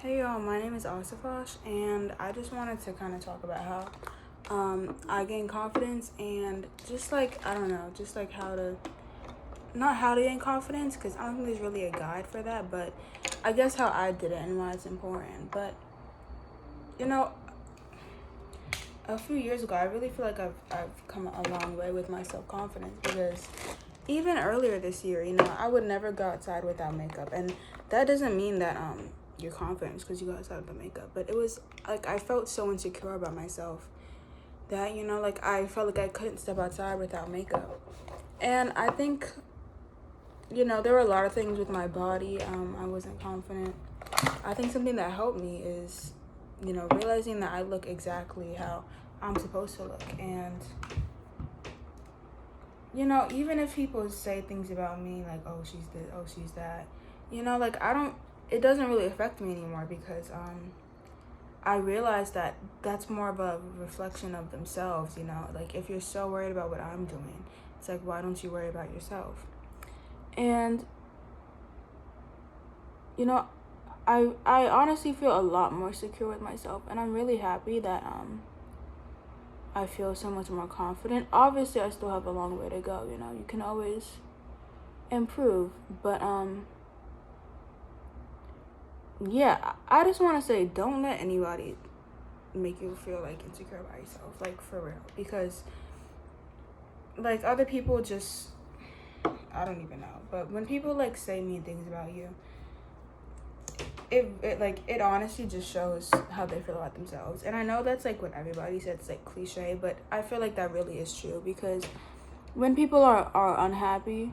Hey y'all, my name is Asifash, and I just wanted to kind of talk about how I gain confidence and just like, I don't know, just like not how to gain confidence, because I don't think there's really a guide for that, but I guess how I did it and why it's important. But, you know, a few years ago, I really feel like I've come a long way with my self-confidence, because even earlier this year, I would never go outside without makeup, and that doesn't mean that you're confident because you go outside with the makeup, but it was like I felt so insecure about myself that like I felt like I couldn't step outside without makeup. And I think there were a lot of things with my body. I wasn't confident. I think something that helped me is realizing that I look exactly how I'm supposed to look. And even if people say things about me like, oh, she's this, oh, she's that, like it doesn't really affect me anymore, because I realized that that's more of a reflection of themselves. Like if you're so worried about what I'm doing, it's like, why don't you worry about yourself? And I honestly feel a lot more secure with myself, and I'm really happy that I feel so much more confident. Obviously, I still have a long way to go. You can always improve, but yeah, I just want to say, don't let anybody make you feel like insecure about yourself, like for real, because like other people just, I don't even know, but when people like say mean things about you, it honestly just shows how they feel about themselves. And I know that's like what everybody says, it's like cliche, but I feel like that really is true, because when people are unhappy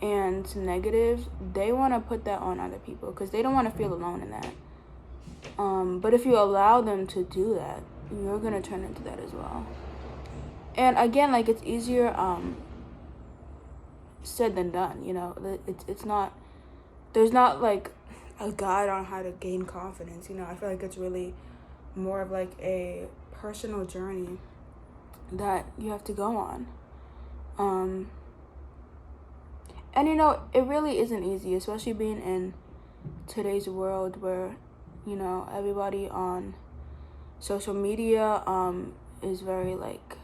and negative, they want to put that on other people because they don't want to feel alone in that. But if you allow them to do that, you're gonna turn into that as well. And again, like it's easier said than done. It's not, there's not like a guide on how to gain confidence. I feel like it's really more of like a personal journey that you have to go on. And it really isn't easy, especially being in today's world where everybody on social media is very like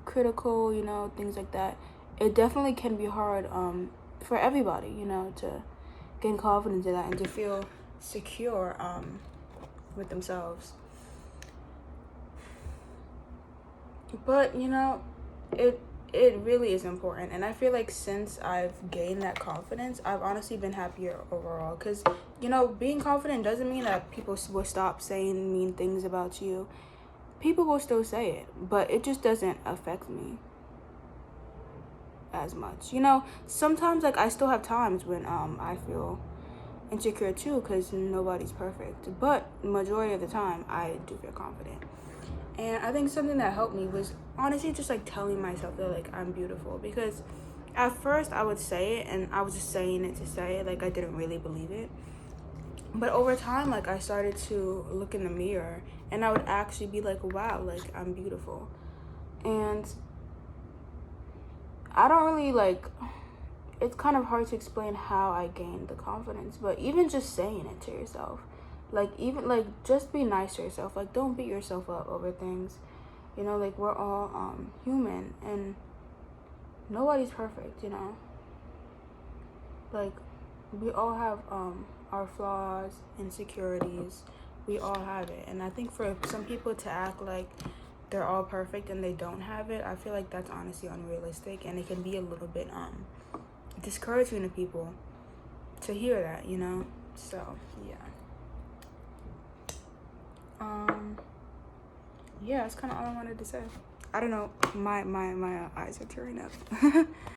critical, things like that. It definitely can be hard for everybody, to gain confidence in that and to feel secure with themselves. But it really is important, and I feel like since I've gained that confidence, I've honestly been happier overall, because being confident doesn't mean that people will stop saying mean things about you. People will still say it, but it just doesn't affect me as much. Sometimes like I still have times when I feel insecure too, because nobody's perfect, but majority of the time I do feel confident. And I think something that helped me was honestly just like telling myself that like I'm beautiful, because at first I would say it and I was just saying it to say it, like I didn't really believe it. But over time, like I started to look in the mirror and I would actually be like, wow, like I'm beautiful. And I don't really like, it's kind of hard to explain how I gained the confidence, but even just saying it to yourself, like even like just be nice to yourself, like don't beat yourself up over things. Like we're all human, and nobody's perfect. Like we all have our flaws, insecurities. We all have it, and I think for some people to act like they're all perfect and they don't have it, I feel like that's honestly unrealistic, and it can be a little bit discouraging to people to hear that. So yeah. Yeah, that's kind of all I wanted to say. I don't know, my eyes are tearing up.